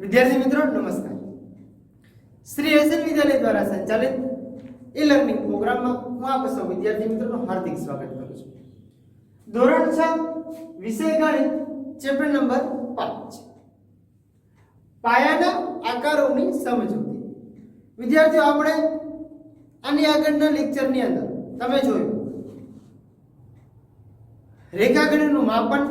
विद्यार्थी मित्रों नमस्कार। श्री एसएन विद्यालय द्वारा संचालित ई लर्निंग प्रोग्राम में હું આપ સૌ વિદ્યાર્થી મિત્રોનું હાર્દિક સ્વાગત કરું છું। ધોરણ 6 વિષય ગણિત ચેપ્ટર નંબર 5 પાયાના આકારોની સમજૂતી। વિદ્યાર્થીઓ આપણે આની આગળના લેક્ચરની અંદર તમે જોયું રેખાખંડનું માપન,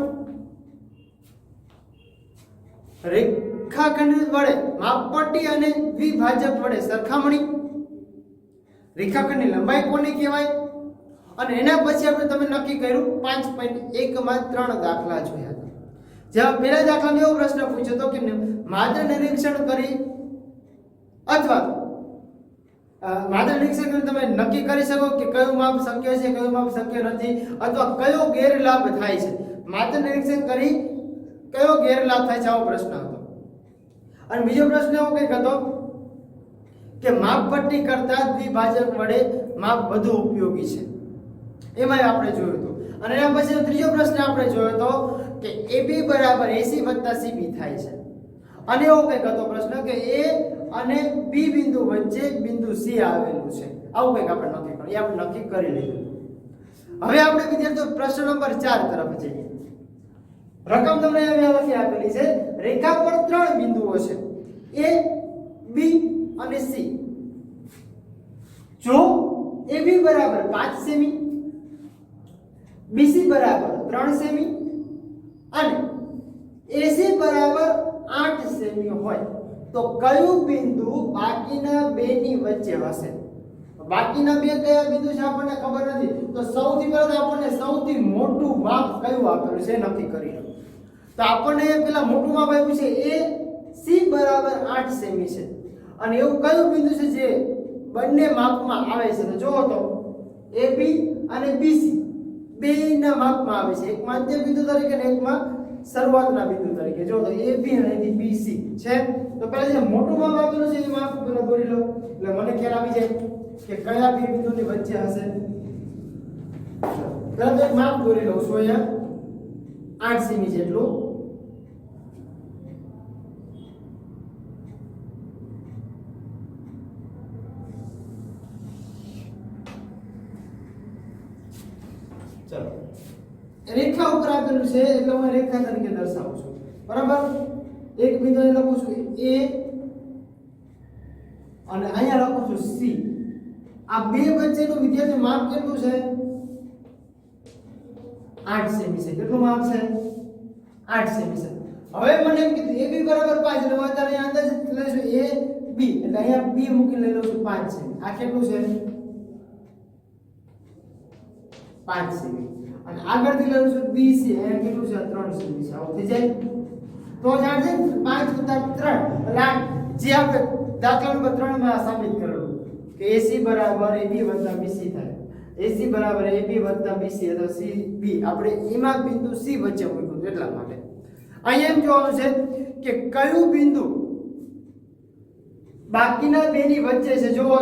રેખાખંડ વડે માપપટ્ટી અને દ્વિભાજક વડે સરખામણી, રેખાખંડની લંબાઈ કોને કહેવાય અને એના પછી આપણે તમે નક્કી કર્યું 5.1 માં 3 દાખલા જોયા હતા। જેમાં પહેલા દાખલામાં એવો પ્રશ્ન પૂછ્યો હતો કે માત્ર નિરીક્ષણ કરી અથવા માત્ર નિરીક્ષણ કરી તમે નક્કી કરી શકો કે કયું માપ શક્ય છે, કયું માપ શક્ય નથી અથવા કયો ગેરલાભ થાય છે। માત્ર નિરીક્ષણ કરી કયો ગેરલાભ થાય છે આવો પ્રશ્ન હતો। અને બીજો પ્રશ્ન એવો કંઈક હતો કે માપપટ્ટી કરતા દ્વિભાજક વડે માપ વધુ ઉપયોગી છે, એમાં આપણે જોયું હતું। અને એના પછી ત્રીજો પ્રશ્ન આપણે જોયો હતો કે AB બરાબર AC વત્તા CB થાય છે। અને એવો કંઈક હતો પ્રશ્ન કે A અને B બિંદુ વચ્ચે બિંદુ C આવેલું છે, આવું કંઈક આપણે નક્કી કર્યું, એ આપણે નક્કી કરી લીધું। હવે આપણે વિદ્યાર્થીઓ પ્રશ્ન નંબર 4 તરફ જઈએ। રકમ તમને અહીંયા આપેલી છે, રેખા પર 3 બિંદુઓ છે A, B અને C। જો AB બરાબર 5 સેમી, BC બરાબર 3 સેમી અને AC બરાબર 8 સેમી હોય તો કયું બિંદુ બાકીના બેની વચ્ચે હશે? બાકીના બે કયા બિંદુ છે આપણને ખબર નથી, તો સૌથી પહેલા આપણને સૌથી મોટું માપ કયું આપેલું છે નક્કી કરી લો। તો આપણને પેલા મોટું માપ આપ્યું છે AC બરાબર 8 સેમી છે અને એવું કયું બિંદુ છે જે બંને માપમાં આવે છે? તો જોવો તો AB અને BC બેયના માપમાં આવે છે, એક મધ્ય બિંદુ તરીકે અને એકમાં શરૂઆતના બિંદુ તરીકે। જો તો AB અને BC છે, તો પહેલા જે મોટું માપ આપેલું છે એ માપ પેલા દોરી લો એટલે મને ખ્યાલ આવી જાય કે કયા બે બિંદુની વચ્ચે હશે। પહેલા તો એક માપ દોરી લઉં છું, અહીંયા 8 સેમી જેટલું। ચલો રેખા ઉપર આપેલું છે એટલે હું રેખા તરીકે દર્શાવું છું, બરાબર। એક બિંદુને લખું છું A અને અહીંયા લખું છું C। આ બે વચ્ચેનું વિદ્યાર્થી માપ કેટલું છે? 8 સેમી છે। કેટલું માપ છે? 8 સેમી છે। હવે મને એમ કીધું AB બરાબર 5 એટલે હું અત્યારે અંદાજ લઈશું AB એટલે અહીંયા B મૂકી લઈ લઉં છું 5 સેમી। આ કેટલું છે? 5 સેમી। અને આગળથી લઉં છું BC, અહીંયા કેટલું છે? 3 સેમી છે। આવું થઈ જાય તો જાણ છે 5 + 3 એટલે જે આપણે દાખલા નંબર 3 માં સાબિત કરેલું કે AC બરાબર AB વત્તા BC થાય। AC બરાબર AB વત્તા BC અથવા CB આપણે એમાં બિંદુ C વચ્ચે મૂક્યું એટલા માટે અહીંયા એમ જોવાનું છે કે કયું બિંદુ બાકીના બેની વચ્ચે છે। જોવો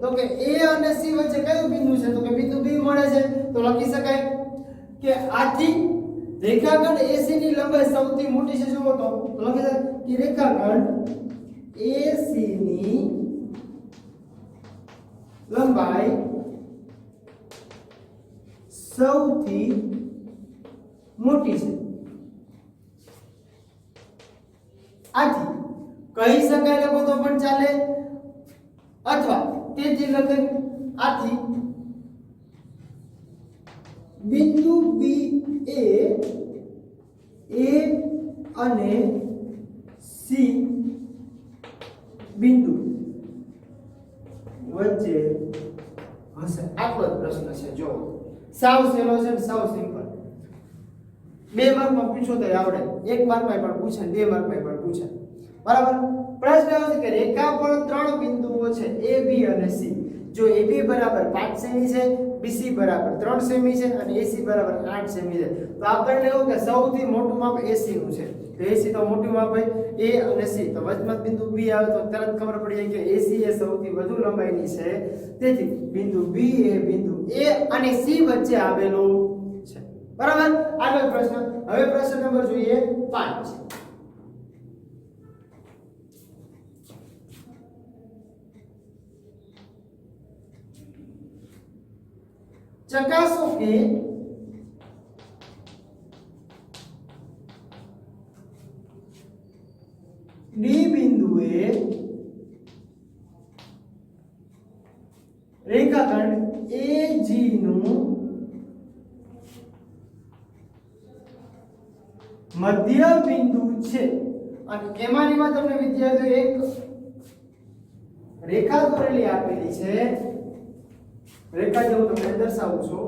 તો કે A અને C વચ્ચે કયું બિંદુ છે? તો કે બિંદુ B મળે છે। તો લખી શકાય કે આથી રેખાખંડ AC ની લંબાઈ સૌથી મોટી છે। જોવો તો લખી શકાય કે રેખાખંડ AC ની લંબાઈ સૌથી મોટી છે। આથી કહી શકાય લખો તો પણ ચાલે અથવા તે જે લખે આથી બિંદુ B એ A અને C બિંદુ વચ્ચે હશે। આટલો જ પ્રશ્ન છે। જો સાવ સહેલો છે, સાવ સિમ્પલ। 2 માર્કમાં પૂછો તો આવડે, 1 માર્કમાં પણ પૂછે, 2 માર્કમાં પણ પૂછે, બરાબર। પ્રશ્ન એવો છે કે રેખા પર 3 બિંદુઓ છે A, B અને C। જો AB બરાબર 5 સેમી છે, BC બરાબર 3 સેમી છે અને AC બરાબર 8 સેમી છે, તો આપણને એવું કે સૌથી મોટું માપ AC નું છે। તો AC તો મોટું માપ હોય A અને C, તો વચમાં બિંદુ B આવે તો તરત ખબર પડી જાય કે AC એ સૌથી વધુ લંબાઈની છે। તેથી બિંદુ B એ બિંદુ A અને C વચ્ચે આવેલું છે, બરાબર। આગળ પ્રશ્ન, હવે પ્રશ્ન નંબર જોઈએ 5। ચકાસો કે ડી બિંદુએ રેખાખંડ AG નું મધ્ય બિંદુ છે અને એમાંનીમાં તમને વિદ્યાર્થીઓ એક રેખા દોરેલી આપેલી છે. રેખા જે હું તમને દર્શાવું છું.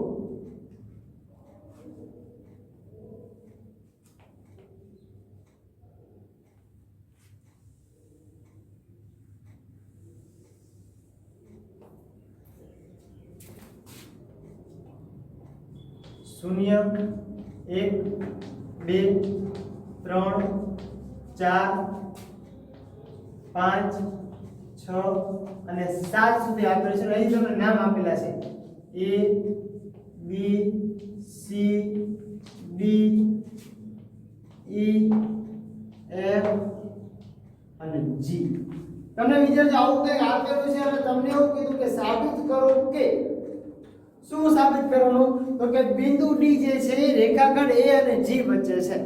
શૂન્ય, 1, 2, 3, 4, 5, 6 અને 7 સુધી આપેલું છે. અહીં તમને નામ આપેલા છે A, B, C, D, E, F અને G. તમને વિચારજો આવું કંઈક આપેલું છે અને તમને એવું કીધું કે સાબિત કરો કે શું સાબિત કરવાનું? તો કે બિંદુ D જે છે એ રેખાખંડ A અને G વચ્ચે છે.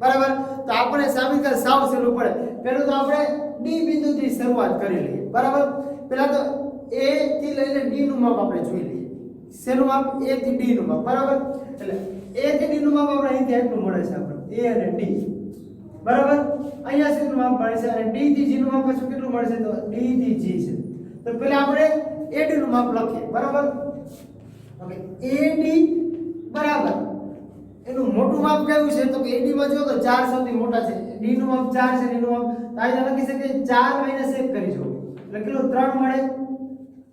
બરાબર? તો આપણે સાબિત કરવા સાવ સહેલું પડે. પહેલું તો આપણે D બિંદુથી શરૂઆત કરી લઈએ. બરાબર? પહેલા તો A થી લઈને D નું માપ આપણે જોઈ લઈએ. શેનું માપ? A થી D નું માપ. બરાબર? એટલે A થી D નું માપ આપણે અહીંથી આટલું મળે છે આપણે A અને D. બરાબર? અહીંયા શેનું માપ મળે છે અને D થી G નું માપ પાછું કેટલું મળે છે? તો D થી G છે. તો પહેલા આપણે AD નું માપ લખીએ. બરાબર? ઓકે, AD બરાબર એનું મોટું માપ કયું છે? તો કે AD માં જો તો 4 સૌથી મોટા છે. D નું માપ 4 છે. D નું માપ તો લખી શકીએ 4 - 1 કરીશું એટલે કેટલું 3 મળે.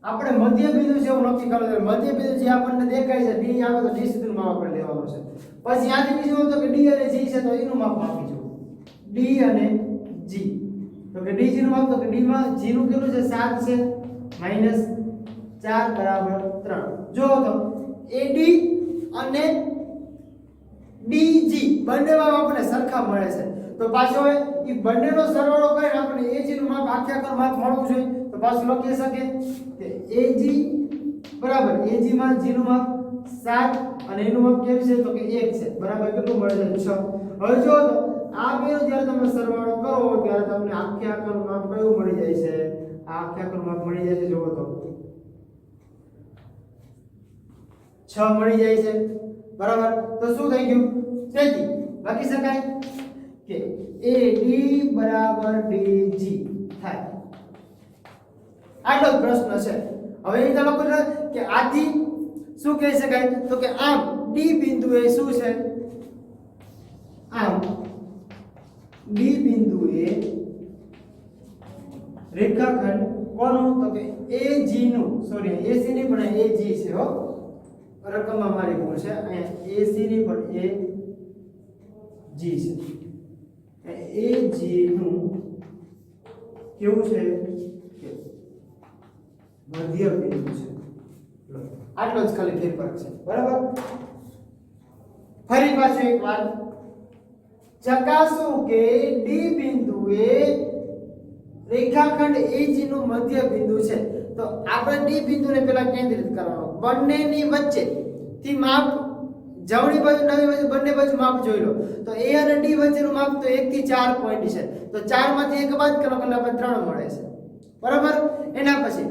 આપણે મધ્ય બિંદુ છે એવું નક્કી કરવું છે. મધ્ય બિંદુ જે આપણને દેખાય છે D આવે તો D સુધીનું માપ આપણે લેવાનું છે. પછી આથી બીજું તો કે D અને G છે તો એનું માપ આપીશું. D અને G તો કે DG નું માપ તો કે D માં G નું કેટલું છે? 7 છે -4 બરાબર 3. જો તો AD અને DG બંનેમાં આપણને સરખા મળે છે. તો પાછો એ બંનેનો સરવાળો કરીને આપણે AG નું માપ આખા માપ મળવું જોઈએ. તો પાછું લખી શકીએ કે AG બરાબર AG માં G નું માપ 7 અને એનું માપ કેવું છે? તો કે 1 છે. બરાબર કેટલું મળે છે? 6. હવે જો તો આ બેનો જ્યારે તમે સરવાળો કરો ત્યારે તમને આખા માપ કયું મળી જાય છે? આખા માપ મળી જાય છે. જોવો તો 6 મળી જાય છે. બરાબર? તો શું થઈ ગયું? તેથી લખી શકાય કે AD બરાબર DG થાય. આટલો જ પ્રશ્ન છે. હવે એ તમે કહો કે આથી શું કહી શકાય? તો કે આમ D બિંદુએ શું છે? આમ D બિંદુએ રેખાખંડ કોનું? તો કે AG નું, સોરી AC ની પણ AG છે હો, રકમમાં મારી ભૂલ છે. અહીંયા AC ની પણ AG છે. AG નું કેવું છે? મધ્ય બિંદુ છે. આટલો જ ખાલી ફેરફાર છે. બરાબર? ફરી પાછું એક વાર ચકાસો કે D બિંદુએ રેખાખંડ AG નું મધ્ય બિંદુ છે. તો આપણે D બિંદુને પહેલા કેન્દ્રિત કરવાનો. બંનેની વચ્ચે થી માપ જમણી બાજુ ડાબી બાજુ બંને બાજુ માપ જોઈ લો. તો A અને D વચ્ચેનું માપ તો 1 થી 4 પોઈન્ટ છે. તો 4 માંથી 1 બાદ કરો એટલે આપણે 3 મળે છે. બરાબર? એના પછી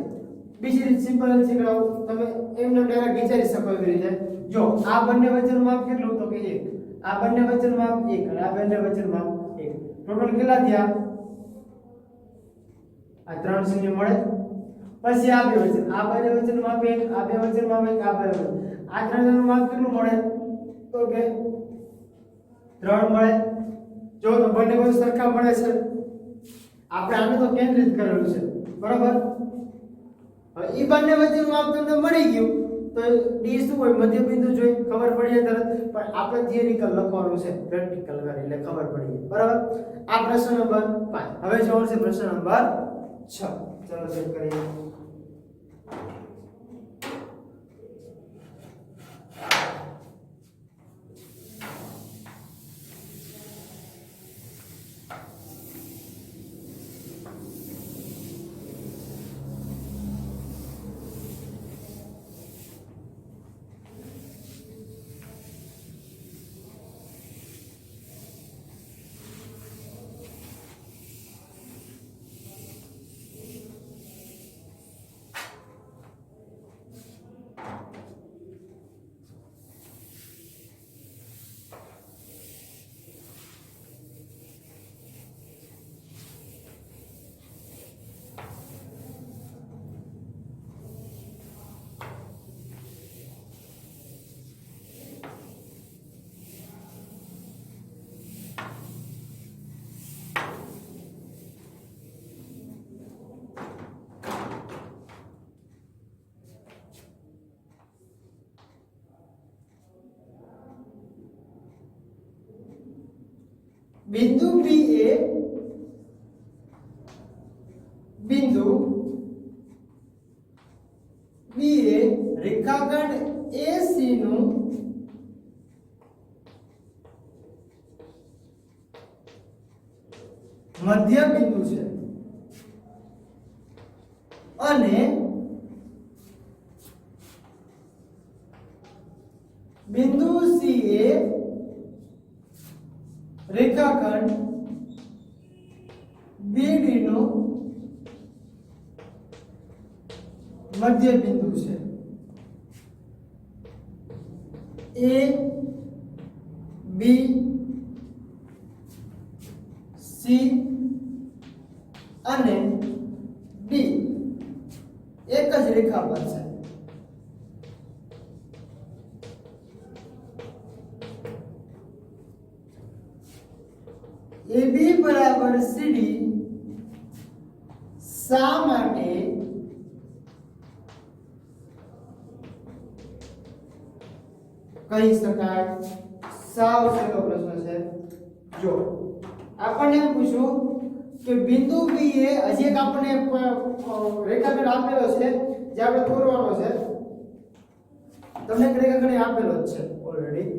બીજી રીત સિમ્પલ શીખડાવું. તમે એમને ડાયરેક્ટ વિચારી શકો એવી રીતે. જો આ બંને વચ્ચેનું માપ કેટલું? તો કે 1. આ બંને વચ્ચેનું માપ 1 અને આ બંને વચ્ચેનું માપ 1. ટોટલ કેટલા થયા? આ 3 શૂન્ય મળે. પછી આ બે વચ્ચે આ બંને વચ્ચેનું માપ 1, આ બે વચ્ચેનું માપ 1, આ બે આ ત્રણનું માપ કેટલું મળે? તો કે 3 મળે. જો તો બંને બાજુ સરખા મળે છે. આપણે આને તો કેન્દ્રિત કરેલું છે. બરાબર? હવે ઈ બંને વચ્ચેનું માપ તમને મળી ગયું તો D શું હોય? મધ્ય બિંદુ જોઈ ખબર પડી જાય તરત. પણ આપણે થિયરિકલ લખવાનું છે, પ્રેક્ટિકલ કરી એટલે ખબર પડી જાય. બરાબર? આ પ્રશ્ન નંબર 5. હવે જોવાનું છે પ્રશ્ન નંબર 6. ચલો ચેક કરીએ. બિંદુ બી એ રેખાખંડ AC નું મધ્ય બિંદુ છે અને બિંદુ C એ રેખાખંડ BD નું મધ્ય બિંદુ છે. A B C અને D એક જ રેખા પર છે. AB બરાબર CD શા માટે કહી શકાય? સાવ સહેલો પ્રશ્ન છે. જો આપણને એમ પૂછ્યું કે બિંદુ B એ હજી એક આપણને રેખાખંડ આપેલો છે જે આપણે દોરવાનો છે. તમને એક રેખાખંડ આપેલો જ છે ઓલરેડી.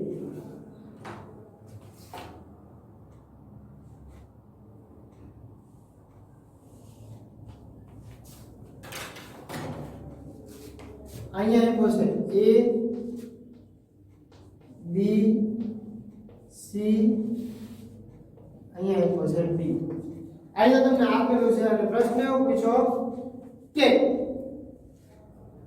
અહીંયા એમ છે A B C અહીંયા એક છે D. અહીંયા તમને આપેલું છે અને પ્રશ્ન એવો પૂછો કે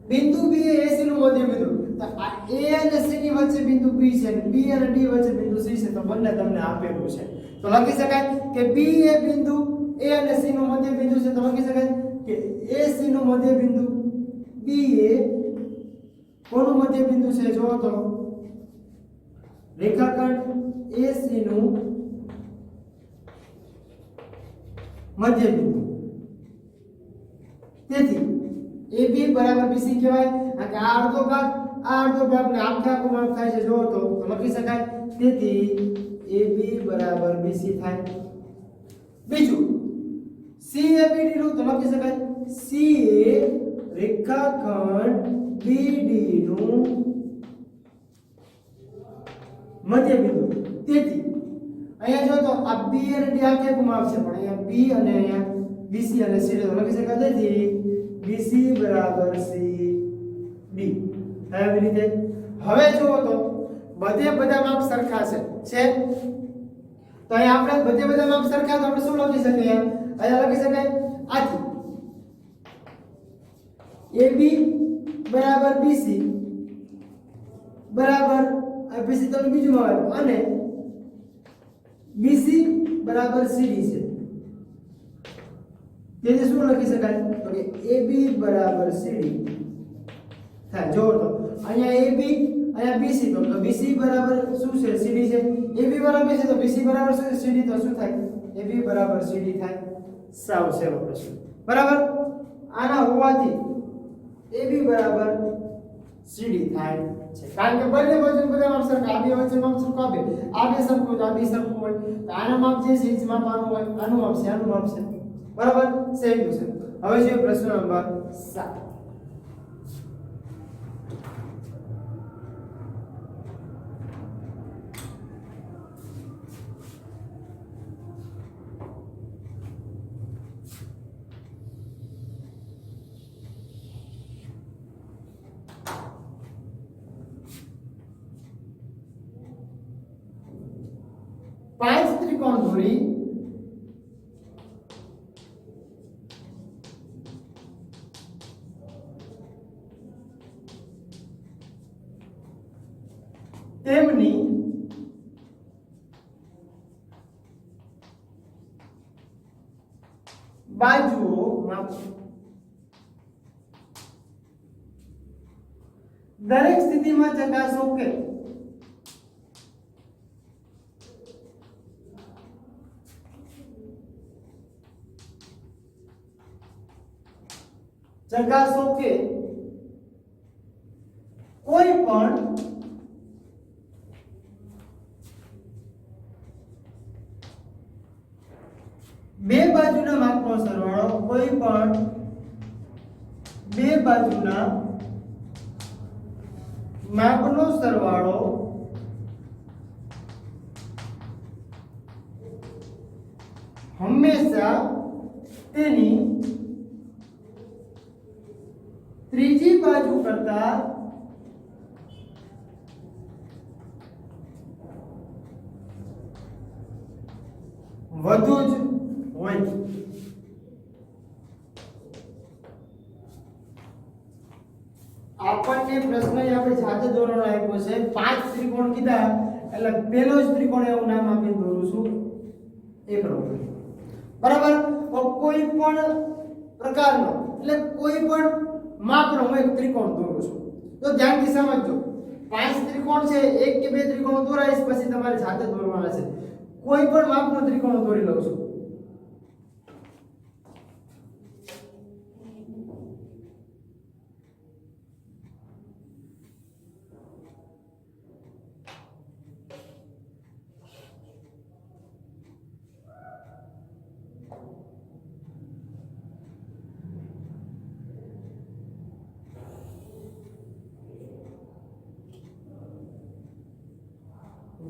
બિંદુ B એ AC નું મધ્ય બિંદુ. તો આ A અને C ની વચ્ચે બિંદુ B છે અને B અને D વચ્ચે બિંદુ C છે. તો બંને તમને આપેલું છે. તો લખી શકાય કે B એ બિંદુ A અને C નું મધ્ય બિંદુ છે. તો લખી શકાય કે AC નું મધ્ય બિંદુ B એ કોનું મધ્ય બિંદુ છે? જો તો રેખાખંડ AC નું મધ્ય બિંદુ. તેથી AB બરાબર BC કહેવાય. અને આ અડધો ભાગ ને આખું માપ થાય છે. જો તો લખી શકાય. તેથી AB બરાબર BC થાય. બીજું CABD નું તો લખી શકાય C એ રેખાખંડ BD નું મધ્ય બિંદુ. તેથી અહીંયા જો તો આ B અને D આખું માપ છે પણ અહીંયા B અને અહીંયા BC અને CD તો લખી શકાય. તેથી BC બરાબર CD. આવી રીતે હવે જુઓ તો બધા માપ સરખા છે. તો અહીંયા આપણે બધા માપ સરખા તો આપણે શું લખી શકીએ? અહીંયા લખી શકાય આથી AB બરાબર BC બરાબર BC તો બીજું માં આવ્યું અને BC બરાબર CD છે. તેથી શું લખી શકાય? તો કે AB બરાબર CD થાય. જો તો અહીંયા AB અહીંયા BC તો BC બરાબર શું છે? CD છે. AB બરાબર છે તો BC બરાબર શું છે? CD. તો શું થાય? AB બરાબર CD થાય. સાવ સહેલો પ્રશ્ન. બરાબર. આના હોવાથી AB બરાબર CD થાય છે. કારણ કે બંને વચ્ચે બધા માપ સરખા. આ બે વચ્ચે માપ સરખા. આ બે સરખું તો આ બે સરખું હોય. તો આના માપ જે છે એ જ માપ આનું હોય. આનું માપ છે આનું માપ છે. બરાબર. સહેલું છે. હવે છે પ્રશ્ન નંબર 7. પાંચ ત્રિકોણ દોરી તેમની બાજુઓ માપો. દરેક સ્થિતિમાં ચકાસો કે કોઈ પણ કોઈ પણ બે બાજુના માપનો સરવાળો હંમેશા તેની ત્રીજી બાજુ કરતા વધુ જ હોય. આપણને પ્રશ્ન આપણે જાતે દોરવાનો આપ્યો છે. 5 ત્રિકોણ કીધા એટલે પહેલો જ ત્રિકોણ એવું નામ આપી દોરું છું એક રોડ. બરાબર. તો કોઈ પણ પ્રકારનો એટલે કોઈ પણ માપનો હું એક ત્રિકોણ દોરું છું. તો ધ્યાનથી સમજજો. 5 ત્રિકોણ છે, એક કે બે ત્રિકોણ દોરાઈશ પછી તમારે જાતે દોરવાના છે. કોઈ પણ માપનો ત્રિકોણ દોરી લઉં છું.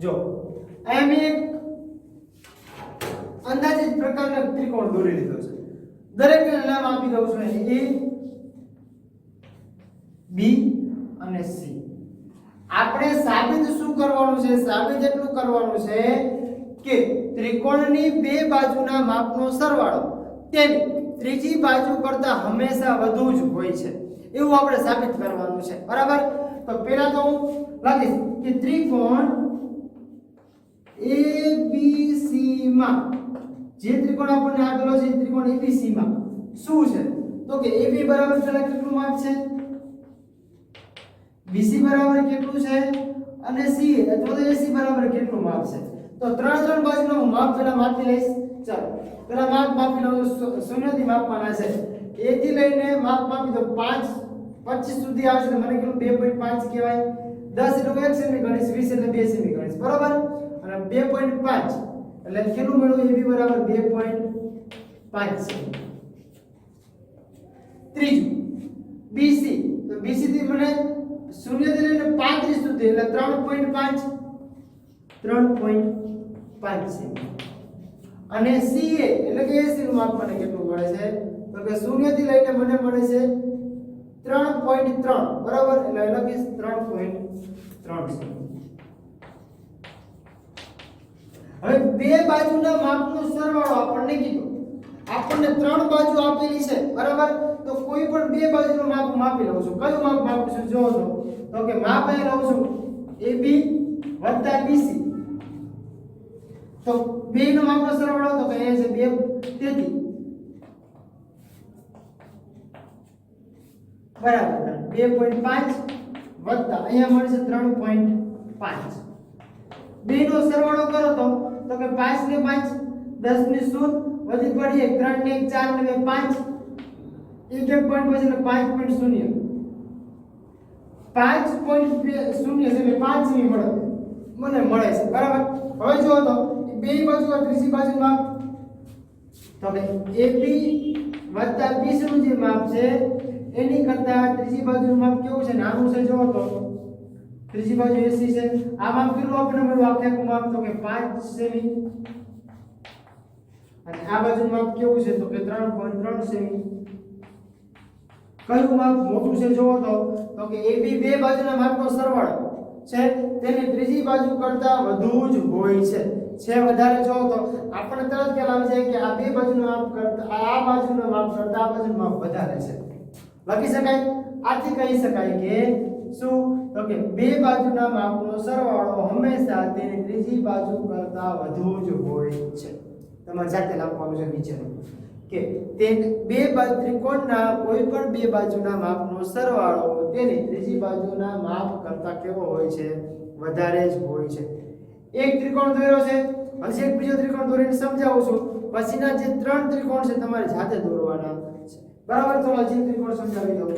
જો અહીંયા મેં એક અંદાજિત પ્રકારનો ત્રિકોણ દોરી લીધો છે. દરેકને નામ આપી દઉં છું A, B અને C. આપણે સાબિત શું કરવાનું છે? સાબિત એટલું કરવાનું છે કે ત્રિકોણની બે બાજુના માપનો સરવાળો તેની ત્રીજી બાજુ કરતા હંમેશા વધુ જ હોય છે એવું આપણે સાબિત કરવાનું છે. બરાબર. તો પહેલા તો હું લખીશ કે ત્રિકોણ ABC માં જે ત્રિકોણ આપણને આપેલો છે ત્રિકોણ ABC માં શું છે તો કે AB બરાબર પેલા કેટલું માપ છે, BC બરાબર કેટલું છે અને C અથવા તો AC બરાબર કેટલું માપ છે. તો ત્રણ બાજુનો હું માપ પેલા માપી લઈશ. ચાલો પેલા માપ માપી લઉં. શૂન્યથી માપવાના છે. A થી લઈને માપ માપી દો 5 25 સુધી આવશે તો મને કેટલું 2.5 કહેવાય. 10 એટલે 1 સેમી ગણીશ, 20 એટલે 2 સેમી ગણીશ. બરાબર. અને 2.5 એટલે કેટલું મળ્યું? AB બરાબર 2.5 છે. ત્રીજું BC, તો BC થી મને 0 થી લઈને 35 સુધી એટલે 3.5 છે. અને CA એટલે કે AC નું માપ મને કેટલું મળે છે તો કે 0 થી લઈને મને મળે છે 3.3. બરાબર. એટલે લખીશ 3.3 છે. હવે બે બાજુના માપનો સરવાળો આપણને કીધો. આપણને ત્રણ બાજુ આપેલી છે. બરાબર. તો કોઈ પણ બે બાજુનું માપ માપી લઉં છું. કયું માપ માપું છું જોવો તો કે માપ અહીં લઉં છું AB + BC. તો બે નો માપનો સરવાળો તો કે એ છે 2. તેથી બરાબર 2.5 વત્તા અહીંયા મળશે 3.5. બે નો સરવાળો કરો તો કે 5 ને 5 10 ને 0 વધી પડી 3 ને 1 4 ને 5 એક પોઈન્ટ પછી એટલે 5.0 5.0 એટલે 5 ની મને મળે છે. બરાબર. હવે જો તો બે બાજુ ત્રીજી બાજુ માપ તો કે AB + BC નું જે માપ છે એની કરતા ત્રીજી બાજુનું માપ કેવું છે? નાનું છે. જો તો ત્રીજી બાજુ AC છે. આ માપ કેટલું આપણે મળ્યું? આખેનું માપ તો કે 5 સેમી. અને આ બાજુનું માપ કેવું છે તો કે 3.3 સેમી. કયું માપ મોટું છે જોવો તો કે AB બે બાજુના માપનો સરવાળો છે તેની ત્રીજી બાજુ કરતા વધુ જ હોય છે. વધારે જોવો તો આપણને તરત ખ્યાલ આવી જાય કે આ બે બાજુનું માપ કરતા આ બાજુનું માપ કરતા આ બાજુનું માપ વધારે છે. લખી શકાય. આથી કહી શકાય કે શું તો કે બે બાજુના માપનો સરવાળો હંમેશા તેની ત્રીજી બાજુ કરતા વધુ જ હોય છે. તમારે જાતે લખવાનું છે નીચેનું કે તે બે બાજુ ત્રિકોણના કોઈ પણ બે બાજુના માપનો સરવાળો તેની ત્રીજી બાજુના માપ કરતા કેવો હોય છે? વધારે જ હોય છે. એક ત્રિકોણ દોર્યો છે. હજી એક બીજો ત્રિકોણ દોરીને સમજાવું છું. પછીના જે ત્રણ ત્રિકોણ છે તમારે જાતે દોરવાના છે. બરાબર. તો હજી ત્રિકોણ સમજાવી દઉં.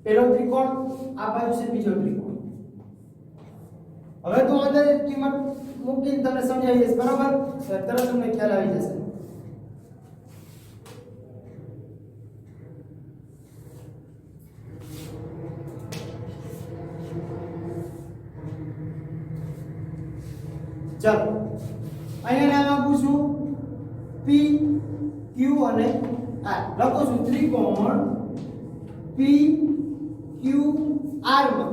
પહેલો ત્રિકોણ, આ બાજુ છે બીજો ત્રિકોણ. હવે તો અંદર કિંમત મૂકીને તમને સમજાવી દઈશ, બરાબર? તરત તમને ખ્યાલ આવી જશે. ચાલો અહીંયા નામ આપું છું P Q અને R. લખું છું ત્રિકોણ P Q R માં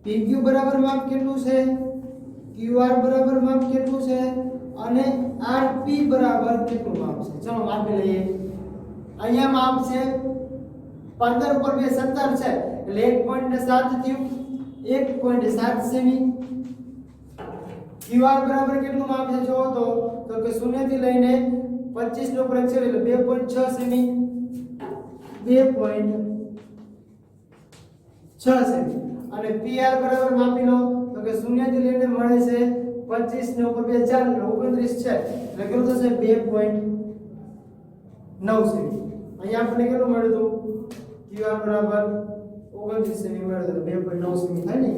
PQ બરાબર માપ કેટલું છે, QR બરાબર માપ કેટલું છે અને RP બરાબર કેટલું માપ છે. ચલો માપી લઈએ. અહીંયા માપ છે 15 પર 2 17 છે એટલે 1.7 થયું, 1.7 સેમી. QR બરાબર કેટલું માપ છે જો તો કે 0 થી લઈને 25 નો પ્રગ છે એટલે 2.6 સેમી, 2.6 સેમી. અને PR બરાબર માપી લો તો કે 0 થી લઈને મળે છે 25 ને ઉપર 2 4 એટલે 29 છે એટલે કેટલું થશે 2.9 સેમી. અહીંયા આપણને કેટલું મળ્યું હતું QR બરાબર 29 સેમી મળ્યું એટલે 2.9 સેમી થાય ને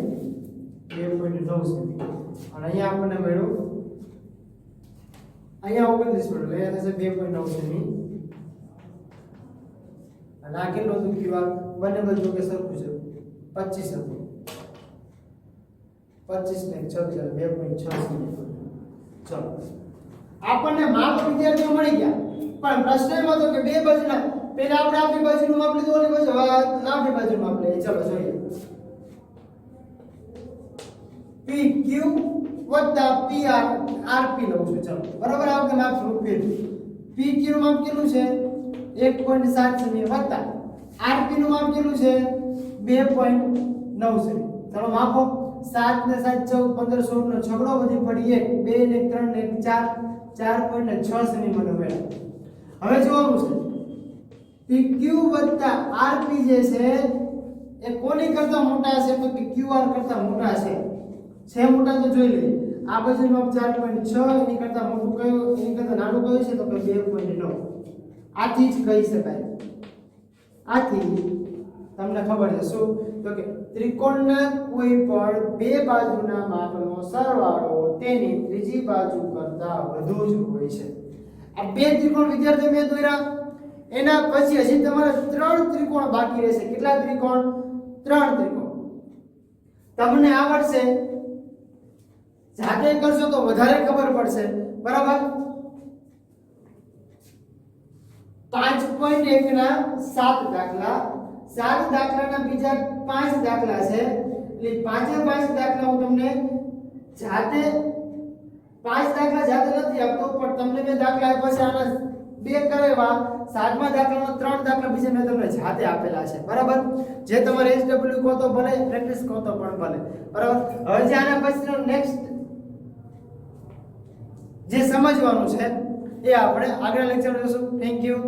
2.9 સેમી. અને અહીંયા આપણને મળ્યું અહીંયા 29 મળ્યું એટલે અહીંયા થશે 2.9 સેમી. અને આ કેટલું હતું QR બંને બાજુ કે સરખું છે 25 હતું, 25 ને 6 એટલે 2.6 સેમી. ચલો આપણને માપ વિદ્યાર્થીઓ મળી ગયા, પણ પ્રશ્ન એમ હતો કે બે બાજુના પહેલા આપણે આપણી બાજુનું માપ લીધું અને પછી નાની બાજુનું માપ લઈએ. ચલો જોઈએ. PQ વત્તા PR RP લઉં છું. ચલો બરાબર આપણે માપ રૂપિયું. PQ નું માપ કેટલું છે 1.7 સેમી વત્તા RP નું માપ કેટલું છે 2.9 સેમી. ચલો માપો. 7 ને 7 14 15 16 નો છગડો વધી પડી 1 2 ને 3 ને 4 4.6 સેમી મને મળ્યા. હવે જોવાનું છે PQ વત્તા RP જે છે એ કોની કરતા મોટા છે તો કે QR કરતા મોટા છે. છે મોટા તો જોઈ લઈએ. આ બાજુનું માપ 4.6 એની કરતા મોટું કયું એની કરતા નાનું કયું છે તો કે 2.9. આથી જ કહી શકાય. આથી તમને ખબર છે શું તો કે ત્રિકોણના કોઈ પણ બે બાજુના માપનો સરવાળો તેની ત્રીજી બાજુ કરતા વધુ જ હોય છે. આ બે ત્રિકોણ વિદ્યાર્થીઓ મેં દોર્યા, એના પછી હજી તમારે 3 ત્રિકોણ બાકી રહેશે. કેટલા ત્રિકોણ 3 ત્રિકોણ. તમને આવડશે, જાતે કરશો તો વધારે ખબર પડશે, બરાબર? 5.1 ના 7 દાખલા, 7 દાખલાના બીજા 5 દાખલા છે એટલે 5 દાખલા હું તમને જાતે 5 દાખલા જાતે નથી આપતો, પણ તમને બે દાખલા આપ્યા છે આના બે કરાવ્યા. 7મા દાખલામાં 3 દાખલા બીજા મેં તમને જાતે આપેલા છે, બરાબર? જે તમારે SW કહો તો ભલે, પ્રેક્ટિસ કહો તો પણ ભલે, બરાબર? હવે જે આના પછીનો નેક્સ્ટ જે સમજવાનું છે એ આપણે આગળ લેક્ચરમાં જોશું. Thank you.